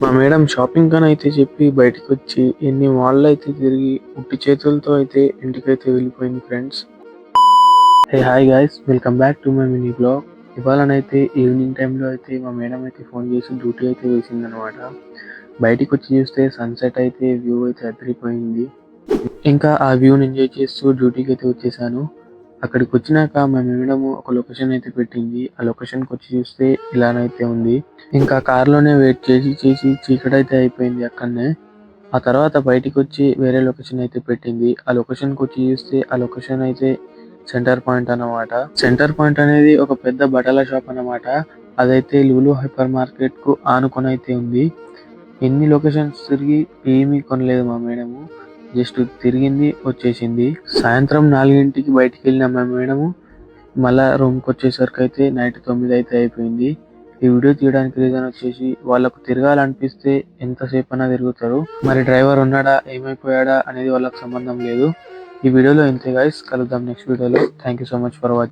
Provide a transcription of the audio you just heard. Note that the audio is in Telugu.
మా మేడం షాపింగ్ కని అయితే చెప్పి బయటికొచ్చి ఎన్ని మాల్‌లయితే తిరిగి ఉట్టి చేతులతో అయితే ఇంటికైతే వెళ్ళిపోయింది friends. Hi guys, welcome back to my mini blog. ఇవాళనైతే ఈవినింగ్ టైంలో అయితే మా మేడం అయితే ఫోన్ చేసి డ్యూటీ అయితే వేసిందనమాట. బయటికొచ్చి చూస్తే సన్‌సెట్ అయితే వ్యూ అయితే అదిరిపోయింది. ఇంకా ఆ వ్యూని ఎంజాయ్ చేస్తూ డ్యూటీకి అయితే వచ్చేసాను. అక్కడికొచ్చినాక మా మేడము ఒక లొకేషన్ అయితే పెట్టింది. ఆ లొకేషన్‌కొచ్చి చూస్తే ఇలానైతే ఉంది. ఇంకా కార్‌లోనే వెయిట్ చేసి చీకటైతే అయిపోయింది అక్కడనే. ఆ తర్వాత బయటికొచ్చి వేరే లొకేషన్ అయితే పెట్టింది. ఆ లొకేషన్‌కొచ్చి చూస్తే ఆ లొకేషన్ అయితే సెంటర్ పాయింట్ అన్నమాట. సెంటర్ పాయింట్ అనేది ఒక పెద్ద బట్టల షాప్ అన్నమాట. అదైతే లులు హైపర్ మార్కెట్‌కు ఆనుకొనైతే ఉంది. ఎన్ని లొకేషన్స్ తిరిగి ఏమీ కొనలేదు మా మేడము. జస్ట్ తిరిగింది, వచ్చేసింది. సాయంత్రం 4కి బయటికెళ్ళిన మా మేడము మళ్ళా రూమ్‌కొచ్చేసరికైతే నైట్ 9 అయితే అయిపోయింది. ఈ వీడియో తీయడానికి రీజన్ వచ్చేసి వాళ్ళకు తిరగాలనిపిస్తే ఎంతసేపైనా తిరుగుతారు. మరి డ్రైవర్ ఉన్నాడా, ఏమైపోయాడా అనేది వాళ్ళకి సంబంధం లేదు. ఈ వీడియోలో ఇంతే గైస్. కలుద్దాం నెక్స్ట్ వీడియోలో. Thank you so much for watching.